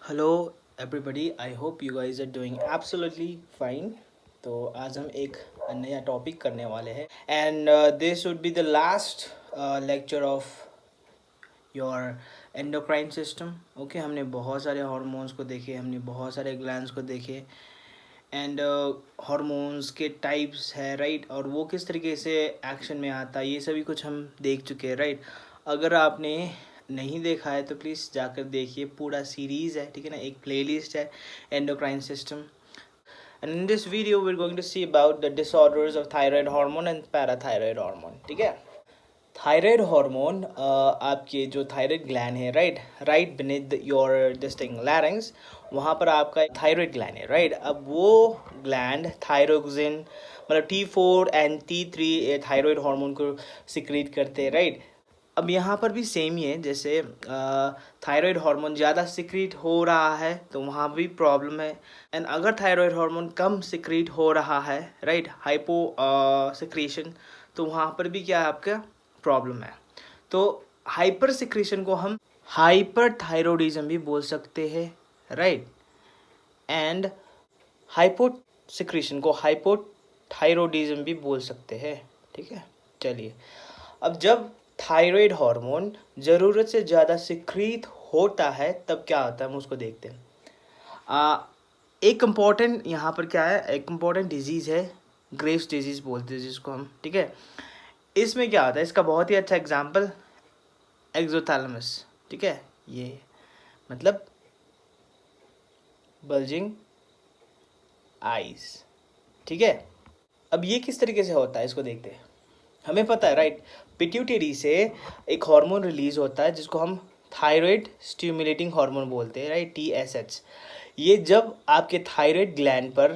Hello everybody, I hope you guys are doing absolutely fine. तो आज हम एक नया टॉपिक करने वाले हैं and this would be the last lecture of your endocrine system. Okay, हमने बहुत सारे हार्मोन्स को देखे, हमने बहुत सारे ग्लैंड्स को देखे एंड हार्मोन्स के टाइप्स है, राइट, और वो किस तरीके से एक्शन में आता है, ये सभी कुछ हम देख चुके हैं, राइट। अगर आपने नहीं देखा है तो प्लीज़ जाकर देखिए, पूरा सीरीज़ है, ठीक है ना, एक प्लेलिस्ट है endocrine system. And in this video we are going to see about the disorders of thyroid hormone and parathyroid hormone, ठीक है। थायराइड हार्मोन आपके जो थायराइड ग्लैंड है, right right beneath your distinct larynx, वहाँ पर आपका thyroid gland है, right. अब वो ग्लैंड थायरोक्सिन मतलब T4 and T3 thyroid hormone को सिक्रीट करते हैं, राइट। अब यहाँ पर भी सेम ही है, जैसे थायराइड हार्मोन ज़्यादा सिक्रीट हो रहा है तो वहाँ भी प्रॉब्लम है, एंड अगर थायराइड हार्मोन कम सिक्रीट हो रहा है, राइट, हाइपो सिक्रीशन, तो वहाँ पर भी क्या है, आपका प्रॉब्लम है। तो हाइपर सिक्रीशन को हम हाइपर थायरोडिज्म भी बोल सकते हैं, राइट, एंड हाइपो सिक्रीशन को हाइपोथायरोडिज्म भी बोल सकते हैं, ठीक है। चलिए, अब जब थायराइड हार्मोन ज़रूरत से ज़्यादा सिक्रीट होता है तब क्या होता है, हम उसको देखते हैं। एक इम्पॉर्टेंट यहाँ पर क्या है, एक इम्पॉर्टेंट डिजीज़ है, ग्रेव्स डिजीज़ बोलते हैं जिसको हम, ठीक है। इसमें क्या होता है, इसका बहुत ही अच्छा एग्जाम्पल एक्सोथैलेमस, ठीक है, ये मतलब बल्जिंग आइज, ठीक है। अब ये किस तरीके से होता है इसको देखते हैं। हमें पता है, राइट, पिट्यूटरी से एक हार्मोन रिलीज होता है जिसको हम थायराइड स्टिमुलेटिंग हार्मोन बोलते हैं, राइट, TSH। ये जब आपके थायराइड ग्लैंड पर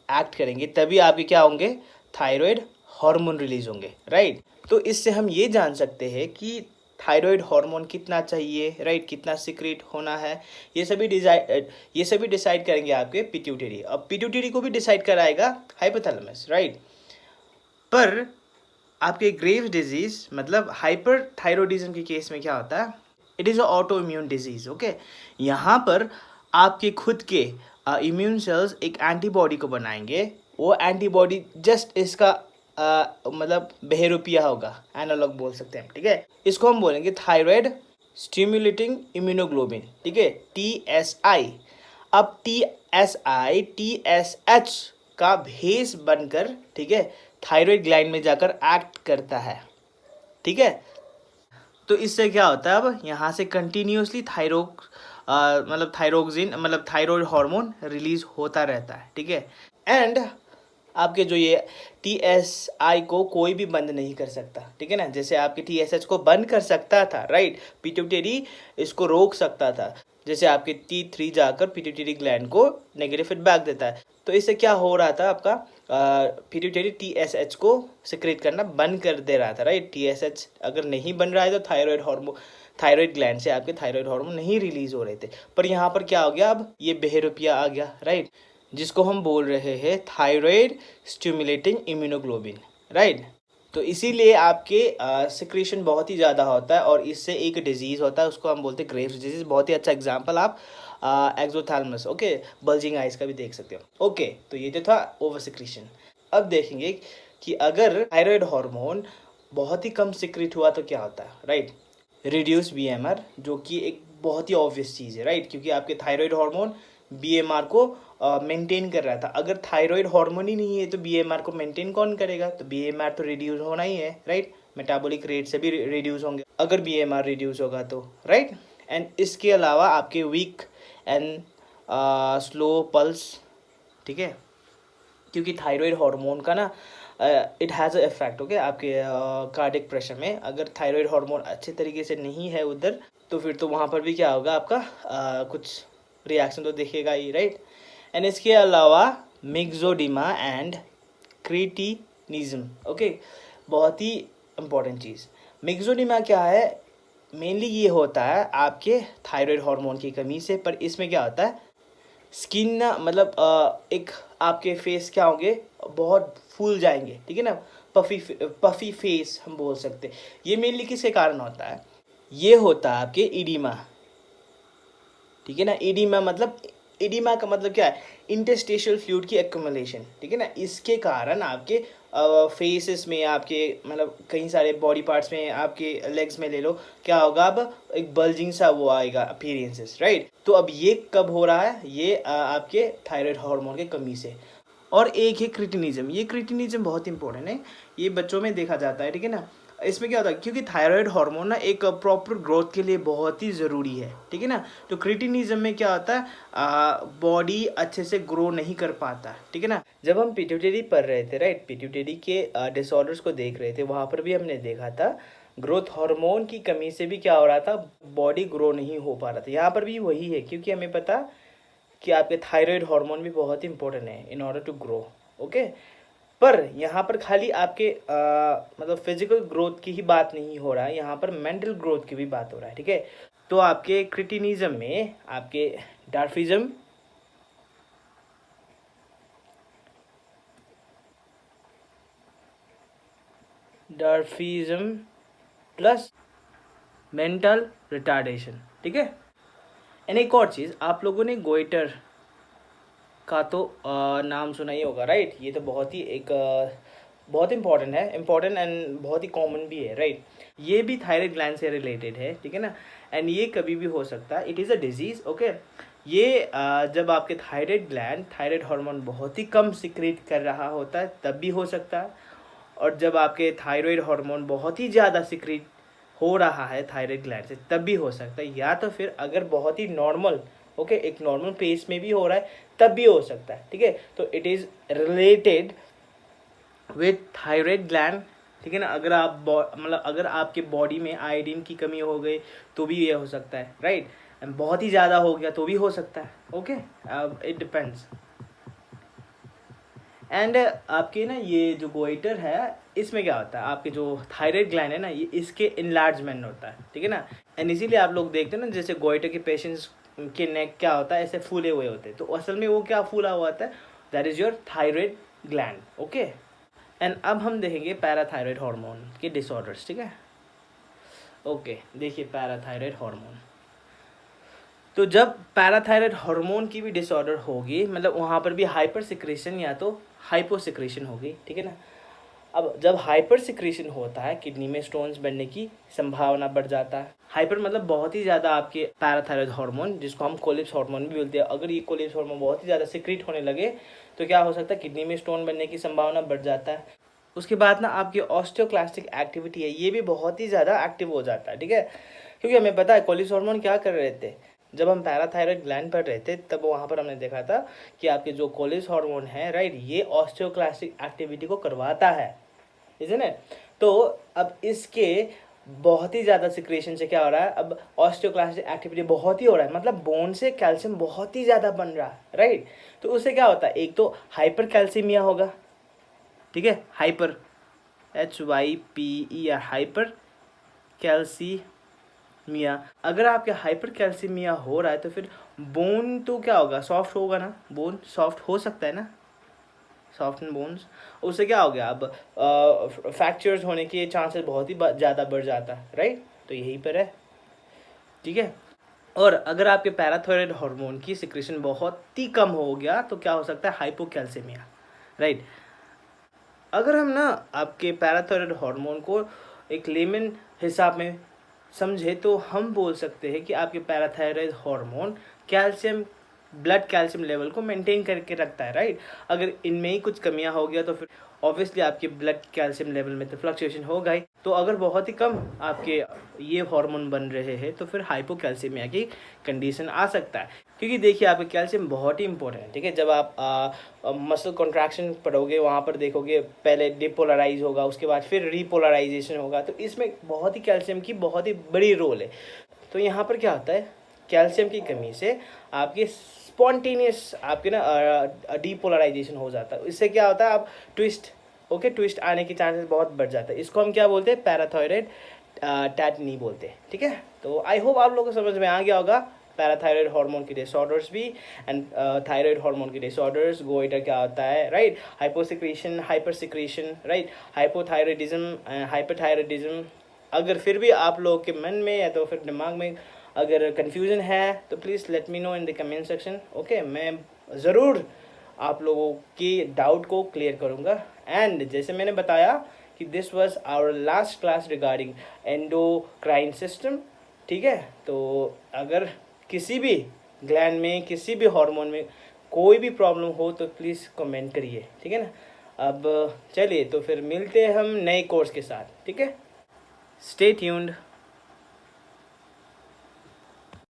एक्ट करेंगे तभी आपके क्या होंगे, थायराइड हार्मोन रिलीज होंगे, राइट। तो इससे हम ये जान सकते हैं कि थायराइड हार्मोन कितना चाहिए, राइट, कितना सिक्रेट होना है, ये सभी डिसाइड करेंगे आपके पिट्यूटरी। अब पिट्यूटरी को भी डिसाइड कराएगा हाइपोथैलेमस, राइट। पर आपके ग्रेव्स डिजीज मतलब हाइपर थायरोडिज्म के केस में क्या होता है, it is a auto immune disease, okay. यहाँ पर आपके खुद के इम्यून सेल्स एक एंटीबॉडी को बनाएंगे, वो एंटीबॉडी जस्ट इसका मतलब बहरूपिया होगा, एनालॉग बोल सकते हैं, ठीक है। इसको हम बोलेंगे थायराइड स्टिमुलेटिंग इम्यूनोग्लोबिन, ठीक है, TSI। अब TSH का भेस बनकर, ठीक है, थायराइड ग्लैंड में जाकर एक्ट करता है, ठीक है। तो इससे क्या होता है, अब यहाँ से कंटिन्यूसली मतलब थायरोक्सिन मतलब थायराइड हार्मोन रिलीज होता रहता है, ठीक है। एंड आपके जो ये TSI को कोई भी बंद नहीं कर सकता, ठीक है ना। जैसे आपके TSH को बंद कर सकता था, राइट, पिट्यूटरी इसको रोक सकता था, जैसे आपके T3 जाकर पिट्यूटरी ग्लैंड को नेगेटिव फीडबैक देता है। तो इससे क्या हो रहा था, आपका पिट्यूटरी TSH को सिक्रेट करना बंद कर दे रहा था, राइट। TSH अगर नहीं बन रहा है तो थायराइड ग्लैंड से आपके थायराइड हार्मोन नहीं रिलीज हो रहे थे। पर यहाँ पर क्या हो गया, अब ये बहरूपिया आ गया, राइट, जिसको हम बोल रहे हैं थायराइड स्टिमुलेटिंग इम्यूनोग्लोबिन, राइट। तो इसीलिए आपके सिक्रीशन बहुत ही ज़्यादा होता है और इससे एक डिजीज़ होता है, उसको हम बोलते हैं ग्रेव्स डिजीज़। बहुत ही अच्छा एग्जांपल आप एक्सोथैलेमस, ओके, बल्जिंग आइज का भी देख सकते हो, ओके। तो ये तो था ओवर सिक्रीशन। अब देखेंगे कि अगर थायराइड हार्मोन बहुत ही कम सिक्रीट हुआ तो क्या होता है, राइट। रिड्यूस BMR, जो कि एक बहुत ही ऑब्वियस चीज़ है, राइट, क्योंकि आपके थायराइड हार्मोन BMR को मेंटेन कर रहा था। अगर थायराइड हार्मोन ही नहीं है तो BMR को मेंटेन कौन करेगा, तो BMR तो रिड्यूस होना ही है, राइट। मेटाबॉलिक रेट से भी रिड्यूस होंगे अगर BMR रिड्यूस होगा तो, राइट। एंड इसके अलावा आपके वीक एंड स्लो पल्स, ठीक है, क्योंकि थायराइड हार्मोन का ना it has a effect, okay, आपके कार्डियक प्रेशर में। अगर थायराइड हार्मोन अच्छे तरीके से नहीं है उधर तो फिर तो वहाँ पर भी क्या होगा, आपका कुछ रिएक्शन तो दिखेगा ही, राइट। एंड इसके अलावा मिक्सोडिमा एंड क्रिटिनिज्म, ओके, बहुत ही इम्पॉर्टेंट चीज़। मिक्सोडिमा क्या है, मेनली ये होता है आपके थायराइड हार्मोन की कमी से। पर इसमें क्या होता है, स्किन ना मतलब एक आपके फेस क्या होंगे, बहुत फूल जाएंगे, ठीक है ना, पफी फेस हम बोल सकते हैं। ये मेनली किसके कारण होता है, ये होता है आपके इडीमा, ठीक है ना। एडिमा का मतलब क्या है, इंटरस्टिशियल फ्लूइड की एक्युमुलेशन, ठीक है ना। इसके कारण आपके फेसेस में, आपके मतलब कई सारे बॉडी पार्ट्स में, आपके लेग्स में ले लो, क्या होगा, अब एक बल्जिंग सा वो आएगा अपीयरेंसेस, राइट। तो अब ये कब हो रहा है, ये आपके थायराइड हार्मोन की कमी से। और एक है क्रिटिनिज्म, ये क्रिटिनिज्म बहुत इंपॉर्टेंट है, ये बच्चों में देखा जाता है, ठीक है ना। इसमें क्या होता है, क्योंकि थायराइड हार्मोन ना एक प्रॉपर ग्रोथ के लिए बहुत ही ज़रूरी है, ठीक है ना। तो क्रिटिनिज्म में क्या होता है, बॉडी अच्छे से ग्रो नहीं कर पाता, ठीक है ना। जब हम पिट्यूटरी पढ़ रहे थे, राइट, पिट्यूटरी के डिसऑर्डर्स को देख रहे थे, वहाँ पर भी हमने देखा था ग्रोथ हार्मोन की कमी से भी क्या हो रहा था, बॉडी ग्रो नहीं हो पा रहा था। यहाँ पर भी वही है, क्योंकि हमें पता कि आपके थायराइड हार्मोन भी बहुत इंपॉर्टेंट है in order to grow, okay. पर यहाँ पर खाली आपके मतलब फिजिकल ग्रोथ की ही बात नहीं हो रहा है, यहाँ पर मेंटल ग्रोथ की भी बात हो रहा है, ठीक है। तो आपके क्रिटिनिज्म में आपके डार्फिज्म, प्लस मेंटल रिटार्डेशन, ठीक है। एंड एक और चीज़, आप लोगों ने गोइटर का तो नाम सुना ही होगा, राइट। ये तो बहुत ही एक बहुत इंपॉर्टेंट है, इंपॉर्टेंट एंड बहुत ही कॉमन भी है, राइट। ये भी थायराइड ग्लैंड से रिलेटेड है, ठीक है ना। एंड ये कभी भी हो सकता है, it is a disease, okay. ये जब आपके थायराइड हार्मोन बहुत ही कम सिक्रेट कर रहा होता है तब भी हो सकता है, और जब आपके थायराइड हार्मोन बहुत ही ज़्यादा सिक्रेट हो रहा है थायराइड ग्लैंड से तब भी हो सकता है, या तो फिर अगर बहुत ही नॉर्मल, ओके, एक नॉर्मल पेस में भी हो रहा है तब भी हो सकता है, ठीक है। तो it is related with thyroid gland, ठीक है ना। अगर आप मतलब अगर आपके बॉडी में आयोडीन की कमी हो गई तो भी ये हो सकता है, राइट। बहुत ही ज़्यादा हो गया तो भी हो सकता है, ओके। It depends. एंड आपके ना ये जो गोइटर है, इसमें क्या होता है, आपके जो थायराइड ग्लैंड है ना, ये इसके इनलार्जमेंट होता है, ठीक है ना। एंड इसीलिए आप लोग देखते हैं ना, जैसे गोइटर के पेशेंट्स के नेक क्या होता है, ऐसे फूले हुए होते हैं, तो असल में वो क्या फूला हुआ होता है, that is your thyroid gland, okay. And अब हम देखेंगे पैराथायराइड हार्मोन के डिसऑर्डर्स, ठीक है। ओके, देखिए पैराथायराइड हार्मोन, तो जब पैराथायराइड हार्मोन की भी डिसऑर्डर होगी, मतलब वहाँ पर भी हाइपर सिक्रेशन या तो हाइपो सिक्रेशन होगी, ठीक है ना। अब जब हाइपर सिक्रेशन होता है, किडनी में स्टोन्स बनने की संभावना बढ़ जाता है। हाइपर मतलब बहुत ही ज़्यादा आपके पैराथायराइड हार्मोन, जिसको हम कोलिप्स हार्मोन भी बोलते हैं, अगर ये कोलिप्स हार्मोन बहुत ही ज़्यादा सिक्रेट होने लगे तो क्या हो सकता है, किडनी में स्टोन बनने की संभावना बढ़ जाता है। उसके बाद ना आपकी ऑस्टियोक्लास्टिक एक्टिविटी है, ये भी बहुत ही ज़्यादा एक्टिव हो जाता है, ठीक है। क्योंकि हमें पता है कोलिप्स हार्मोन क्या कर रहे थे, जब हम पैराथायराइड ग्लैंड पर रहे थे तब वहाँ पर हमने देखा था कि आपके जो कोलिप्स हार्मोन है, राइट, ये ऑस्टियोक्लास्टिक एक्टिविटी को करवाता है, इज़न्ट इट। तो अब इसके बहुत ही ज़्यादा सिक्रेशन से क्या हो रहा है, अब ऑस्टियोक्लास्टिक एक्टिविटी बहुत ही हो रहा है, मतलब बोन से कैल्शियम बहुत ही ज़्यादा बन रहा है, राइट। तो उससे क्या होता है, एक तो हाइपर कैल्सीमिया होगा, ठीक है, हाइपर HYPE या हाइपर कैल्सीमिया। अगर आपके हाइपर कैल्सीमिया हो रहा है तो फिर बोन तो क्या होगा, सॉफ्ट होगा ना, बोन सॉफ्ट हो सकता है ना, सॉफ्ट बोन्स। उससे क्या हो गया, अब फ्रैक्चर्स होने के चांसेस बहुत ही ज़्यादा बढ़ जाता है, राइट। तो यहीं पर है, ठीक है। और अगर आपके पैराथायराइड हार्मोन की सिक्रेशन बहुत ही कम हो गया तो क्या हो सकता है, हाइपोकैल्सीमिया, राइट। अगर हम ना आपके पैराथायराइड हार्मोन को एक लेमन हिसाब में समझे तो हम बोल सकते हैं कि आपके parathyroid hormone calcium, blood calcium level को मेंटेन करके रखता है, राइट। अगर इनमें ही कुछ कमियां हो गया तो फिर ऑब्वियसली आपके ब्लड कैल्शियम लेवल में तो फ्लक्चुएशन होगा ही। तो अगर बहुत ही कम आपके ये हार्मोन बन रहे हैं तो फिर हाइपोकैल्सीमिया की कंडीशन आ सकता है। क्योंकि देखिए आपका कैल्शियम बहुत ही इंपॉर्टेंट है, ठीक है। जब आप मसल कॉन्ट्रैक्शन पढ़ोगे वहाँ पर देखोगे पहले डिपोलराइज होगा, उसके बाद फिर रीपोलराइजेशन होगा, तो इसमें बहुत ही कैल्शियम की बहुत ही बड़ी रोल है। तो यहाँ पर क्या होता है, कैल्शियम की कमी से आपके स्पॉन्टेनियस आपके ना डीपोलराइजेशन हो जाता है। इससे क्या होता है, आप ट्विस्ट, ओके, ट्विस्ट आने के चांसेस बहुत बढ़ जाता है। इसको हम क्या बोलते हैं, पैराथायराइड टैटनी बोलते हैं, ठीक है। तो आई होप आप लोगों को समझ में आ गया होगा पैराथायराइड हार्मोन की डिसऑर्डर्स भी एंड थायराइड हार्मोन की डिसऑर्डर्स, गोइटर क्या होता है, right, hyposecretion, hyper secretion, right, hypothyroidism, hyperthyroidism. अगर फिर भी आप लोगों के मन में या तो फिर दिमाग में अगर कन्फ्यूज़न है तो please let me know in the comment section. Okay, मैं ज़रूर आप लोगों की डाउट को क्लियर करूँगा। एंड जैसे मैंने बताया कि this was our last class regarding endocrine system, ठीक है। तो अगर किसी भी ग्लैंड में, किसी भी हार्मोन में कोई भी प्रॉब्लम हो तो प्लीज़ कमेंट करिए, ठीक है ना। अब चलिए तो फिर मिलते हैं हम नए कोर्स के साथ, ठीक है। Stay tuned.